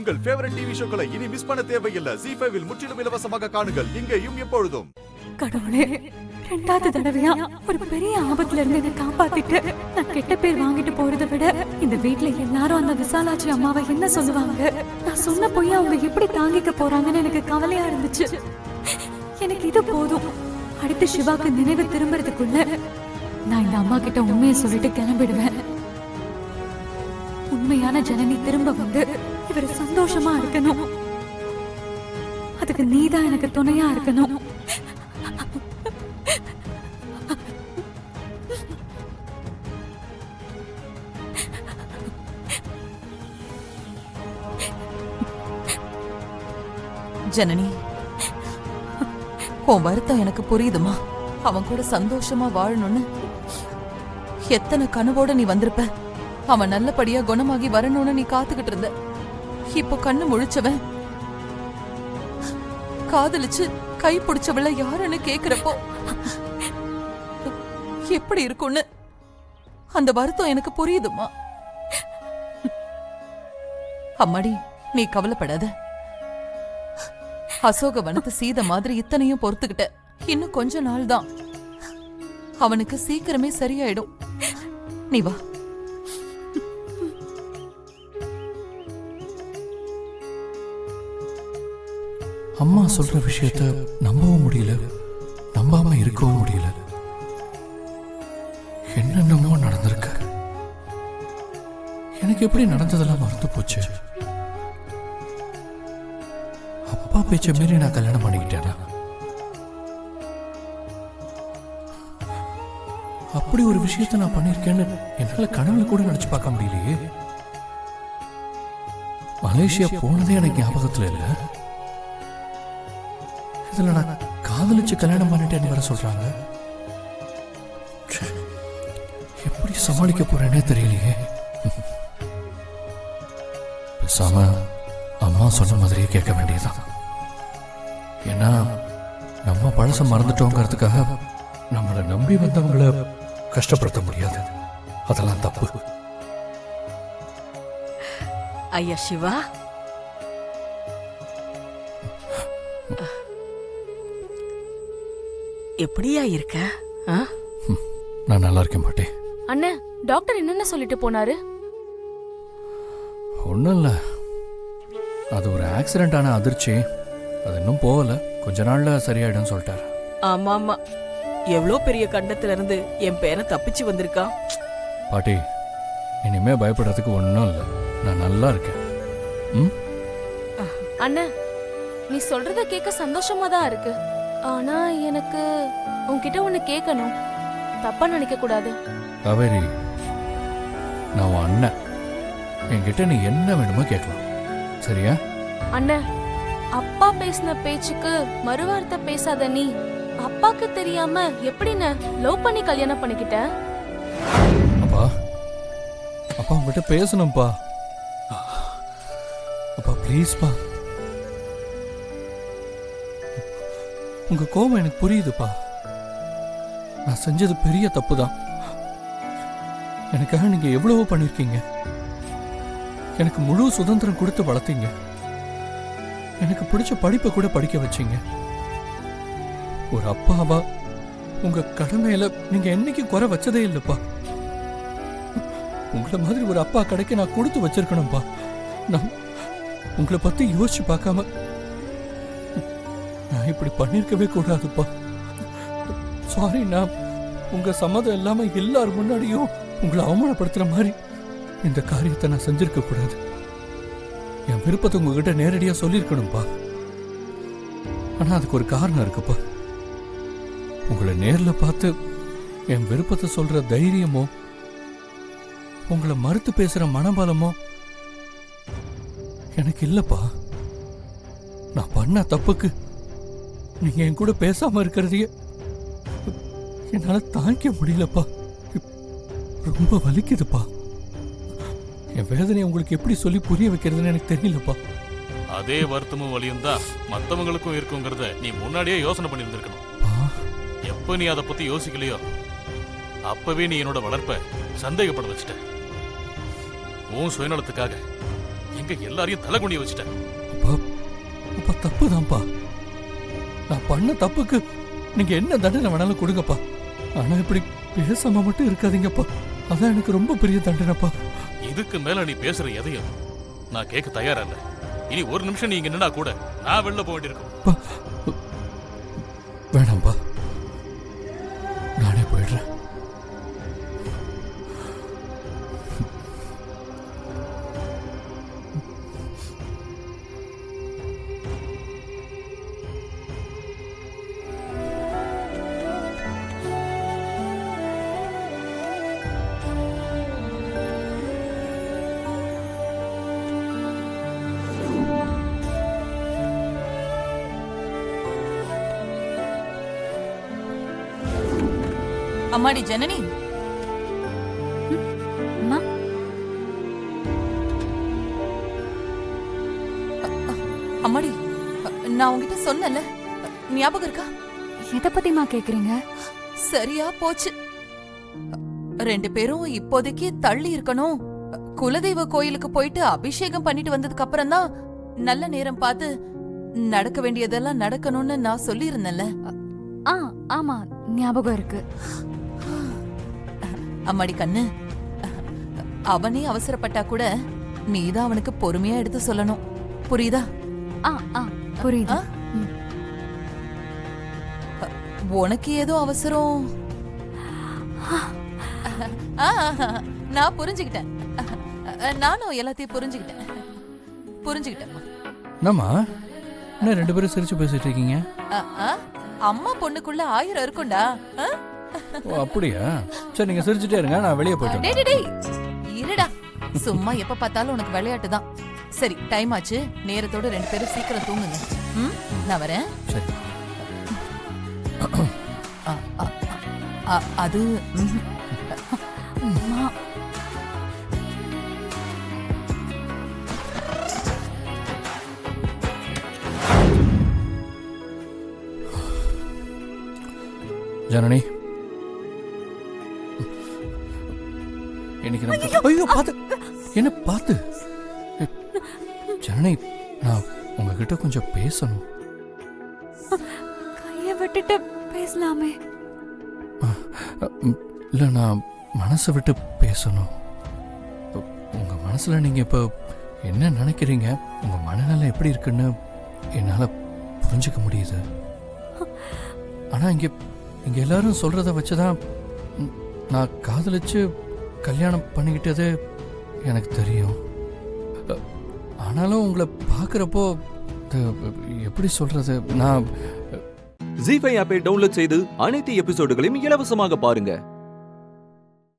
உங்கள் favourite TV ஷோக்களை இனி miss பண்ண தேவையில்லை. ZEE5 இல் முற்றிலும் இலவசமாக காணுங்கள், இங்கேயும் எப்பொழுதும். கடவுளே, 2வது தடவையா ஒரு பெரிய ஆபத்துல இருந்து என்னை காப்பாத்திட்டு நான் கெட்ட பேர் வாங்கிட்டு போறதை விட இந்த வீட்ல எல்லாரும் அந்த விசாலாட்சி அம்மாவை என்ன சொல்லுவாங்க, நான் சொன்ன போய் அவங்க எப்படி தாங்கிக்க போறாங்கன்னு எனக்கு கவலையா இருந்துச்சு. எனக்கு இது போதும். அடுத்து சிவாக்கு நினைவு திரும்புறதுக்குள்ள நான் இந்த அம்மா கிட்ட உண்மையை சொல்லிட்டு கிளம்பிடுவேன். உண்மையான ஜனனி திரும்ப வந்து இவர் சந்தோஷமா இருக்கணும். அதுக்கு நீதான் எனக்கு துணையா இருக்கணும். ஜனனி, உன் வருத்தம் எனக்கு புரியுதுமா. அவன் கூட சந்தோஷமா வாழணும்னு எத்தனை கனவோட நீ வந்திருப்ப. அவன் நல்லபடியா குணமாகி வரணும்னு நீ காத்துக்கிட்டு இருந்த. இப்போ கண்ணு முழிச்சவன் காதலிச்சு கை பிடிச்சவள யாருன்னு கேக்குறப்போ எப்படி இருக்கும்னு அந்த வருத்தம் எனக்கு புரியுதுமா. அம்மாடி, நீ கவலைப்படாத. அசோக வனத்து சீத மாதிரி இத்தனையும் பொறுத்துக்கிட்ட. இன்னும் கொஞ்ச நாள் தான், அவனுக்கு சீக்கிரமே சரியாயிடும். நீ வா. அம்மா சொல்ற விஷயத்த நம்பவும் முடியல, நம்பாம இருக்கவும் முடியல. என்னென்னமோ நடந்திருக்கு. எனக்கு எப்படி நடந்ததெல்லாம் மறந்து போச்சு. அப்பா பேச்ச மீறி நான் கல்யாணம் பண்ணிக்கிட்டேனா? அப்படி ஒரு விஷயத்த நான் பண்ணிருக்கேன்னு என்னால கனவுல கூட நினைச்சு பார்க்க முடியலையே. மலேசியா போனதே எனக்கு ஞாபகத்துல இல்ல. இதுல நான் காதலிச்சு கல்யாணம் பண்ணிட்டேன்னு வேற சொல்றாங்க. எப்படி சமாளிக்க போறேன்னே தெரியலையே. பேசாம அம்மா சொன்ன மாதிரியே கேட்க வேண்டியதுதான். ஏன்னா நம்ம பழசம் மறந்துட்டோங்கிறதுக்காக நம்மளை நம்பி வந்தவங்களை கஷ்டப்படுத்த முடியாது. அதெல்லாம் தப்பு. ஐயா சிவா, எப்படியா இருக்க? நான் நல்லா இருக்கேன் பாட்டி. அண்ணா, டாக்டர் என்னென்ன சொல்லிட்டு போனாரு? ஒன்றும் இல்லை, அது ஒரு ஆக்சிடென்டான அதிர்ச்சி. அது இன்னும் போகல, கொஞ்ச நாள்ல சரியாயிடும் சொல்லிட்டாரு. ஆமா ஆமா, எவ்வளோ பெரிய கண்டத்துல இருந்து என் பேரை தப்பிச்சு வந்திருக்கான். பாட்டி, இனிமே பயப்படுறதுக்கு ஒன்றும் இல்லை, நான் நல்லா இருக்கேன். அண்ணா, நீ சொல்றத கேட்க சந்தோஷமா தான் இருக்கு. ஆனா எனக்கு உன்கிட்ட ஒண்ணு கேட்கணும். தப்பா நினைக்க கூடாது. காவேரி, நான் உன் அண்ணன். என்கிட்ட நீ என்ன வேணுமோ கேட்கலாம், சரியா? அண்ணா, அப்பா பேசின பேச்சுக்கு மறுவார்த்தை பேசாத நீ. அப்பாக்கு தெரியாம எப்படின்னு லவ் பண்ணி கல்யாணம் பண்ணிக்கிட்ட? அப்பா, அப்பா உங்ககிட்ட பேசணும்ப்பா. அப்பா ப்ளீஸ்ப்பா. உங்க கோபம் எனக்கு புரியுதுப்பா. நான் செஞ்சது பெரிய தப்பு தான். எனக்காக நீங்க எவ்வளவோ பண்ணிருக்கீங்க. எனக்கு முழு சுதந்திரம் கொடுத்து வளர்த்தீங்க. எனக்கு பிடிச்ச படிப்பை கூட படிக்க வச்சீங்க. ஒரு அப்பாவா உங்க கடமையில நீங்க என்னைக்கும் குறை வச்சதே இல்லப்பா. உங்களை மாதிரி ஒரு அப்பா கிடைக்க நான் கொடுத்து வச்சிருக்கணும்பா. நான் உங்களை பத்தி யோசிச்சு பார்க்காம நான் இப்படி பண்ணிருக்கவே கூடாதுப்பா. சாரி, நான் உங்க சம்மதம் இல்லாம எல்லாரும் முன்னாடியும் உங்களை அவமானப்படுத்துற மாதிரி இந்த காரியத்தை நான் செஞ்சிருக்க கூடாது. என் விருப்பத்தை உங்ககிட்ட நேரடியா சொல்லியிருக்கணும்பா. ஆனா அதுக்கு ஒரு காரணம் இருக்குப்பா. உங்களை நேர்ல பார்த்து என் விருப்பத்தை சொல்ற தைரியமோ உங்களை மறுத்து பேசுற மனபலமோ எனக்கு இல்லப்பா. நான் பண்ண தப்புக்கு நீங்க என் கூட பேசாம இருக்கிறதையே என்னால தாங்கிக்க முடியலப்பா. ரொம்ப வலிக்குதுப்பா. என் வேதனை உங்களுக்கு எப்படி சொல்லி புரிய வைக்கிறதுன்னு எனக்கு தெரியலப்பா. அதே வருத்தமும் வலியும் தான் மற்றவங்களுக்கும் இருக்குங்கிறத நீ முன்னாடியே யோசனை பண்ணியிருந்திருக்கணும். எப்ப நீ அதை பத்தி யோசிக்கலையோ அப்பவே நீ என்னோட வளர்ப்ப சந்தேகப்பட வச்சுட்ட. உன் சுயநலத்துக்காக எங்க எல்லாரையும் தலைகுனிய வச்சுட்ட. அப்பா அப்பா தப்புதான்ப்பா. நான் பண்ண தப்புக்கு நீங்க என்ன தண்டனை வேணாலும் கொடுங்கப்பா. ஆனா இப்படி பேசாம மட்டும் இருக்காதீங்கப்பா. அதான் எனக்கு ரொம்ப பெரிய தண்டனைப்பா. இதுக்கு மேல நீ பேசுற எதையும் நான் கேட்க தயாரா இல்ல. இனி ஒரு நிமிஷம் நீ இங்க நின்னா கூட நான் வெளில போக வேண்டியிருக்கும். வேணாம்ப்பா, நானே போயிடுறேன். அம்மாடி ஜனனி, அம்மா, அம்மாடி, நான் உங்ககிட்ட சொன்னல, ஞாபகம் இருக்கா? எதை பத்திமா கேக்குறீங்க? சரியா போச்சு. 2 பேரும் இப்போதைக்கு தள்ளி இருக்கணும். குலதெய்வ கோயிலுக்கு போயிட்டு அபிஷேகம் பண்ணிட்டு வந்ததுக்கு அப்புறம் தான் நல்ல நேரம் பார்த்து நடக்க வேண்டியதெல்லாம் நடக்கணும்னு நான் சொல்லி இருந்தேன்ல. ஆமா, ஞாபகம் இருக்கு. அம்மாடி கண்ணு, அவனே அவசரப்பட்டா கூட நீதான் அவனுக்கு பொறுமையா எடுத்து சொல்லணும். புரியுதா? புரியுதா? உனக்கு ஏதோ அவசரம். நான் புரிஞ்சுக்கிட்டேன். நானும் எல்லாத்தையும் புரிஞ்சுக்கிட்டேன். என்னம்மா, என்ன 2 பேரும் சிரிச்சு பேசிட்டு இருக்கீங்க? அம்மா பொண்ணுக்குள்ள 1000 இருக்கும்டா. ஓ, அப்படியா? சரி, நீங்க சிரிச்சுட்டே இருங்க, நான் வெளியே போயிட்டு டேய் இருடா, சும்மா எப்ப பார்த்தாலும் உனக்கு விளையாட்டு தான். சரி, டைம் ஆச்சு, நேரத்தோட 2 பேரும் சீக்கிரம் தூங்குங்க. நான் வரேன். சரி. அது ஜனனி, இன்னைக்கு ஐயோ பாத்து, என்ன பாத்து? ஜனனி, நான் உங்ககிட்ட கொஞ்சம் பேசணும். கைய விட்டுட்டு பேசலாமே. இல்ல, நான் மனசை விட்டு பேசணும். உங்க மனசுல நீங்க இப்ப என்ன நினைக்கிறீங்க, உங்க மனநிலை எப்படி இருக்குன்னு என்னால புரிஞ்சுக்க முடியுது. ஆனா இங்க எல்லாரும் சொல்றத வச்சுதான் நான் காதலிச்சு கல்யாணம் பண்ணிக்கிட்டது எனக்கு தெரியும். ஆனாலும் உங்களை பார்க்குறப்போ எப்படி சொல்றது, நான் ஜீ5 ஆப்பை டவுன்லோட் செய்து அனைத்து எபிசோடுகளையும் இலவசமாக பாருங்க.